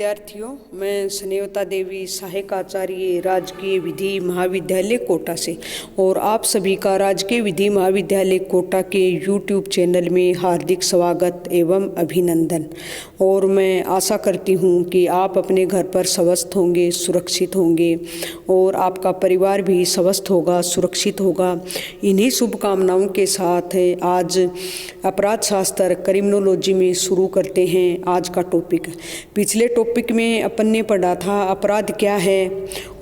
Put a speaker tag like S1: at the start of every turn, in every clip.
S1: विद्यार्थियों, मैं स्नेहता देवी सहायक आचार्य राजकीय विधि महाविद्यालय कोटा से और आप सभी का राजकीय विधि महाविद्यालय कोटा के YouTube चैनल में हार्दिक स्वागत एवं अभिनंदन। और मैं आशा करती हूँ कि आप अपने घर पर स्वस्थ होंगे, सुरक्षित होंगे और आपका परिवार भी स्वस्थ होगा, सुरक्षित होगा। इन्हीं शुभकामनाओं के साथ आज अपराध शास्त्र क्रिमिनोलॉजी में शुरू करते हैं आज का टॉपिक। पिछले टॉपिक में अपन ने पढ़ा था अपराध क्या है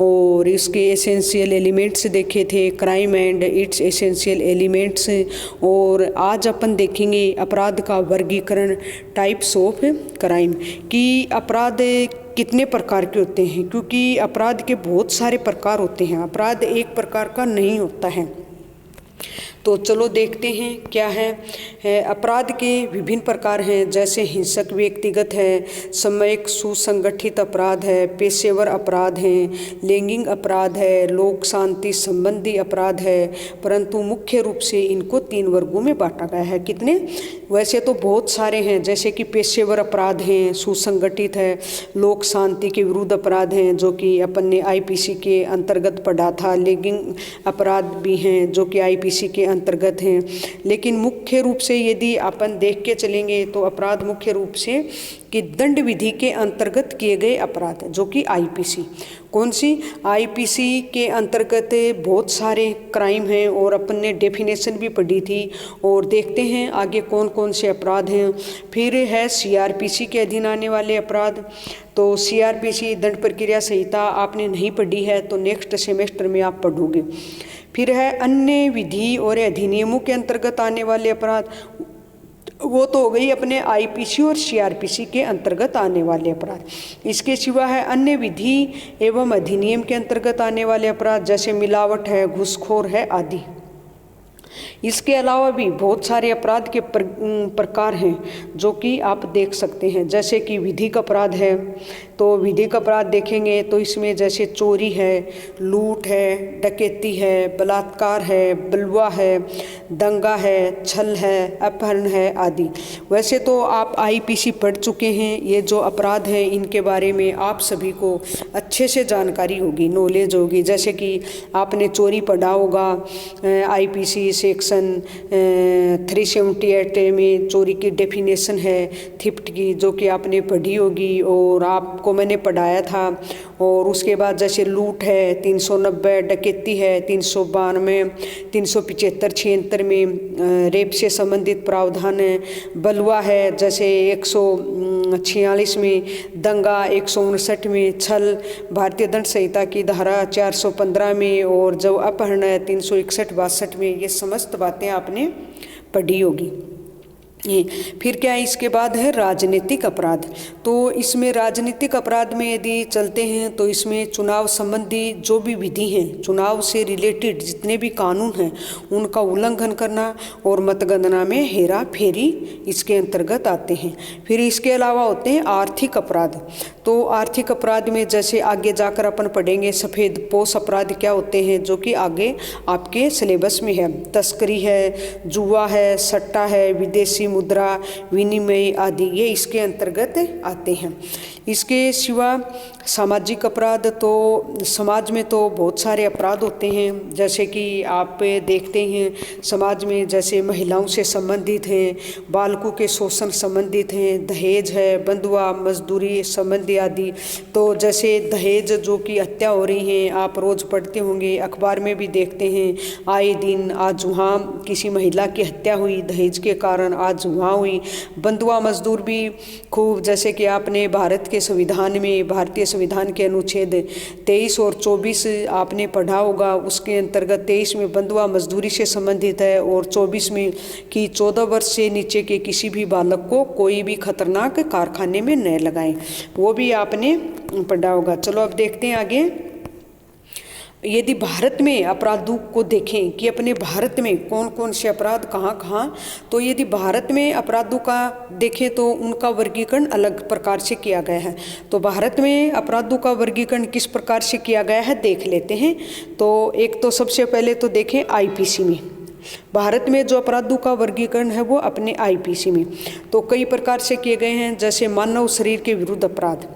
S1: और इसके एसेंशियल एलिमेंट्स देखे थे, crime and it's essential elements. और आज अपन देखेंगे अपराध का वर्गीकरण, टाइप्स ऑफ क्राइम, कि अपराध कितने प्रकार के होते हैं, क्योंकि अपराध के बहुत सारे प्रकार होते हैं, अपराध एक प्रकार का नहीं होता है। तो चलो देखते हैं क्या है। अपराध के विभिन्न प्रकार हैं, जैसे हिंसक व्यक्तिगत है, सामूहिक सुसंगठित अपराध है, पेशेवर अपराध हैं, लैंगिक अपराध है, लोक शांति संबंधी अपराध है। परंतु मुख्य रूप से इनको 3 वर्गों में बांटा गया है। कितने? वैसे तो बहुत सारे हैं, जैसे कि पेशेवर अपराध हैं, सुसंगठित है, लोक शांति के विरुद्ध अपराध हैं जो कि अपन ने IPC के अंतर्गत पढ़ा था, लैंगिक अपराध भी हैं जो कि IPC के अंतर्गत हैं। लेकिन मुख्य रूप से यदि अपन देख के चलेंगे तो अपराध मुख्य रूप से कि दंड विधि के अंतर्गत किए गए अपराध जो कि IPC, कौन सी IPC के अंतर्गत बहुत सारे क्राइम हैं और अपन ने डेफिनेशन भी पढ़ी थी। और देखते हैं आगे कौन कौन से अपराध हैं। फिर है CRPC के अधीन आने वाले अपराध। तो CRPC दंड प्रक्रिया संहिता आपने नहीं पढ़ी है तो नेक्स्ट सेमेस्टर में आप पढ़ोगे। फिर है अन्य विधि और अधिनियमों के अंतर्गत आने वाले अपराध, वो तो हो गई अपने IPC और CRPC के अंतर्गत आने वाले अपराध। इसके सिवा है अन्य विधि एवं अधिनियम के अंतर्गत आने वाले अपराध, जैसे मिलावट है, घूसखोर है आदि। इसके अलावा भी बहुत सारे अपराध के प्रकार हैं जो कि आप देख सकते हैं, जैसे कि विधिक अपराध है। तो विधिक अपराध देखेंगे तो इसमें जैसे चोरी है, लूट है, डकैती है, बलात्कार है, बलवा है, दंगा है, छल है, अपहरण है आदि। वैसे तो आप IPC पढ़ चुके हैं, ये जो अपराध हैं इनके बारे में आप सभी को अच्छे से जानकारी होगी, नॉलेज होगी। जैसे कि आपने चोरी पढ़ा होगा, IPC सेक्शन 378 में चोरी की डेफिनेशन है थिफ्ट की, जो कि आपने पढ़ी होगी और आपको मैंने पढ़ाया था। और उसके बाद जैसे लूट है 390, डकैती है 392, 375, 76 में रेप से संबंधित प्रावधान है, बलवा है जैसे 146 में, दंगा 159 में, छल भारतीय दंड संहिता की धारा 415 में, और जो अपहरण है 361, 62 में। ये समस्त बातें आपने पढ़ी होगी। फिर क्या है, इसके बाद है राजनीतिक अपराध। तो इसमें राजनीतिक अपराध में यदि चलते हैं तो इसमें चुनाव संबंधी जो भी विधि हैं, चुनाव से रिलेटेड जितने भी कानून हैं उनका उल्लंघन करना और मतगणना में हेरा फेरी इसके अंतर्गत आते हैं। फिर इसके अलावा होते हैं आर्थिक अपराध। तो आर्थिक अपराध में जैसे आगे जाकर अपन पढ़ेंगे सफ़ेद पोश अपराध क्या होते हैं, जो कि आगे आपके सिलेबस में है। तस्करी है, जुआ है, सट्टा है, विदेशी मुद्रा विनिमय आदि, ये इसके अंतर्गत आते हैं। इसके सिवा सामाजिक अपराध, तो समाज में तो बहुत सारे अपराध होते हैं, जैसे कि आप देखते हैं समाज में जैसे महिलाओं से संबंधित हैं, बालकों के शोषण संबंधित हैं, दहेज है, बंधुआ मजदूरी संबंधी आदि। तो जैसे दहेज जो कि हत्या हो रही हैं, आप रोज़ पढ़ते होंगे, अखबार में भी देखते हैं आए दिन। आज वहाँ किसी महिला की हत्या हुई दहेज के कारण, आज वहाँ हुई। बंधुआ मजदूर भी खूब, जैसे कि आपने भारत के संविधान में, भारतीय संविधान के अनुच्छेद 23 और 24 आपने पढ़ा होगा। उसके अंतर्गत 23 में बंधुआ मजदूरी से संबंधित है और 24 में कि 14 वर्ष से नीचे के किसी भी बालक को कोई भी खतरनाक कारखाने में न लगाएं, वो भी आपने पढ़ा होगा। चलो अब देखते हैं आगे। यदि भारत में अपराधों को देखें कि अपने भारत में कौन कौन से अपराध कहाँ कहाँ, तो यदि भारत में अपराधों का देखें तो उनका वर्गीकरण अलग प्रकार से किया गया है। तो भारत में अपराधों का वर्गीकरण किस प्रकार से किया गया है देख लेते हैं। तो एक तो सबसे पहले तो देखें IPC में। भारत में जो अपराधों का वर्गीकरण है वो अपने आईपीसी में तो कई प्रकार से किए गए हैं, जैसे मानव शरीर के विरुद्ध अपराध,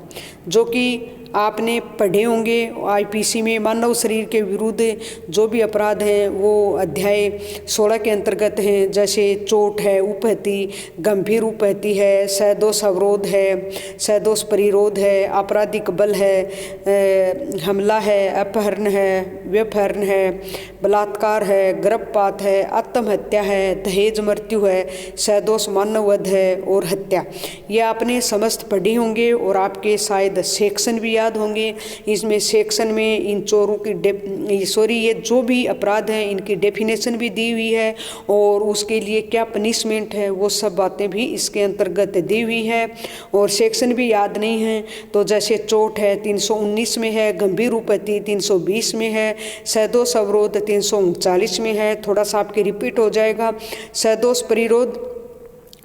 S1: जो कि आपने पढ़े होंगे आईपीसी में। मानव शरीर के विरुद्ध जो भी अपराध हैं वो अध्याय 16 के अंतर्गत हैं, जैसे चोट है, उपहति, गंभीर उपहति है, सदोष अवरोध है, सदोष परिरोध है, आपराधिक बल है, हमला है, अपहरण है, व्यपहरण है, बलात्कार है, गर्भपात है, आत्महत्या है, दहेज मृत्यु है, सदोष मानववध है और हत्या। ये आपने समस्त पढ़े होंगे और आपके शायद सेक्शन भी याद होंगे। इसमें सेक्शन में इन चोरों की ये जो भी अपराध हैं इनकी डेफिनेशन भी दी हुई है और उसके लिए क्या पनिशमेंट है वो सब बातें भी इसके अंतर्गत दी हुई है। और सेक्शन भी याद नहीं है तो जैसे चोट है 319 में है, गंभीर उपहति 320 में है, सदोष अवरोध 339 में है, थोड़ा सा आपके रिपीट हो जाएगा, सदोष परिरोध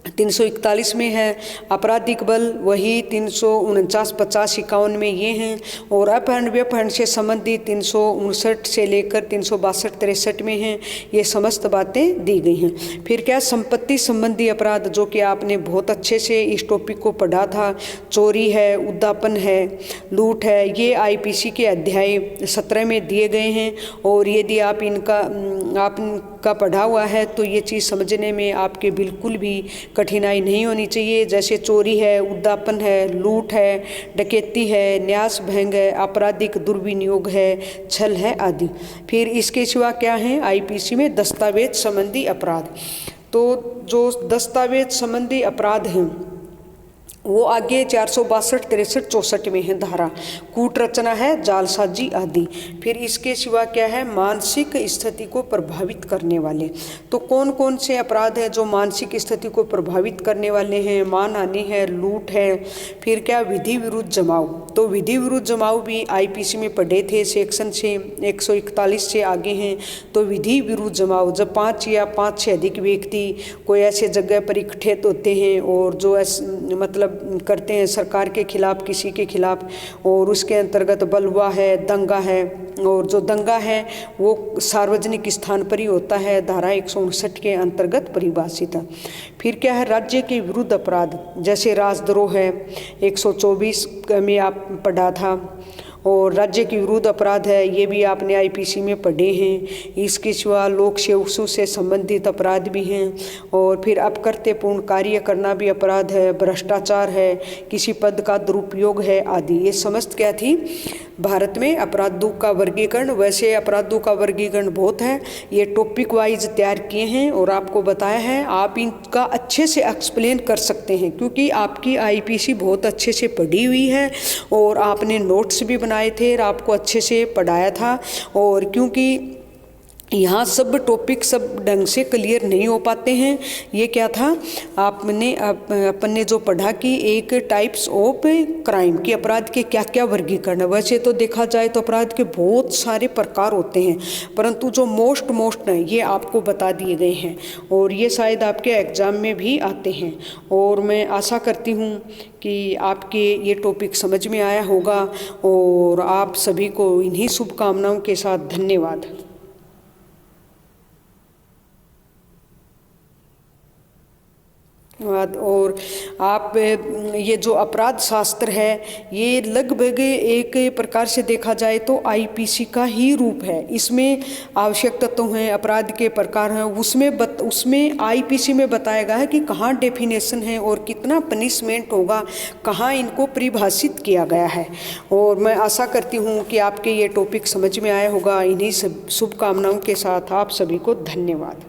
S1: 341 में है, आपराधिक बल वही 349, 50, 51 में ये हैं और अपहरण व्यपहरण से संबंधित 359 से लेकर 362, 63 में हैं। ये समस्त बातें दी गई हैं। फिर क्या संपत्ति संबंधी अपराध, जो कि आपने बहुत अच्छे से इस टॉपिक को पढ़ा था, चोरी है, उद्यापन है, लूट है, ये आईपीसी के अध्याय 17 में दिए गए हैं। और यदि आप इनका पढ़ा हुआ है तो ये चीज़ समझने में आपके बिल्कुल भी कठिनाई नहीं होनी चाहिए। जैसे चोरी है, उद्यापन है, लूट है, डकैती है, न्यास भंग है, आपराधिक दुर्विनियोग है, छल है आदि। फिर इसके सिवा क्या है आईपीसी में दस्तावेज संबंधी अपराध। तो जो दस्तावेज संबंधी अपराध हैं वो आगे 462, 63, 64 में है धारा। कूट रचना है, जालसाजी आदि। फिर इसके सिवा क्या है मानसिक स्थिति को प्रभावित करने वाले। तो कौन कौन से अपराध हैं जो मानसिक स्थिति को प्रभावित करने वाले हैं? मानहानि है, लूट है। फिर क्या विधि विरुद्ध जमाव। तो विधि विरुद्ध जमाव भी आईपीसी में पढ़े थे, सेक्शन से 141 से आगे हैं। तो विधि विरुद्ध जमाव जब 5 या 5 से अधिक व्यक्ति कोई ऐसे जगह पर इकट्ठे होते हैं और जो मतलब करते हैं सरकार के खिलाफ, किसी के खिलाफ, और उसके अंतर्गत बलवा है, दंगा है। और जो दंगा है वो सार्वजनिक स्थान पर ही होता है, धारा 159 के अंतर्गत परिभाषित है। फिर क्या है राज्य के विरुद्ध अपराध, जैसे राजद्रोह है, 124 में आप पढ़ा था। और राज्य के विरुद्ध अपराध है, ये भी आपने आईपीसी में पढ़े हैं। इसके सिवा लोक सेवकों से संबंधित अपराध भी हैं। और फिर अपकृत्यपूर्ण कार्य करना भी अपराध है, भ्रष्टाचार है, किसी पद का दुरुपयोग है आदि। ये समस्त क्या थी भारत में अपराधों का वर्गीकरण। वैसे अपराधों का वर्गीकरण बहुत है, ये टॉपिक वाइज तैयार किए हैं और आपको बताया है। आप इनका अच्छे से एक्सप्लेन कर सकते हैं क्योंकि आपकी आईपीसी बहुत अच्छे से पढ़ी हुई है और आपने नोट्स भी बनाए थे और आपको अच्छे से पढ़ाया था। और क्योंकि यहाँ सब टॉपिक सब ढंग से क्लियर नहीं हो पाते हैं, ये क्या था अपन ने जो पढ़ा कि एक टाइप्स ऑफ क्राइम के अपराध के क्या क्या वर्गीकरण है। वैसे तो देखा जाए तो अपराध के बहुत सारे प्रकार होते हैं, परंतु जो मोस्ट हैं ये आपको बता दिए गए हैं और ये शायद आपके एग्ज़ाम में भी आते हैं। और मैं आशा करती हूँ कि आपके ये टॉपिक समझ में आया होगा और आप सभी को इन्हीं शुभकामनाओं के साथ धन्यवाद। और आप ये जो अपराध शास्त्र है ये लगभग एक प्रकार से देखा जाए तो आईपीसी का ही रूप है। इसमें आवश्यक तत्व हैं, अपराध के प्रकार हैं, उसमें आईपीसी में बताया गया है कि कहाँ डेफिनेशन है और कितना पनिशमेंट होगा, कहाँ इनको परिभाषित किया गया है। और मैं आशा करती हूँ कि आपके ये टॉपिक समझ में आया होगा। इन्हीं सब शुभकामनाओं के साथ आप सभी को धन्यवाद।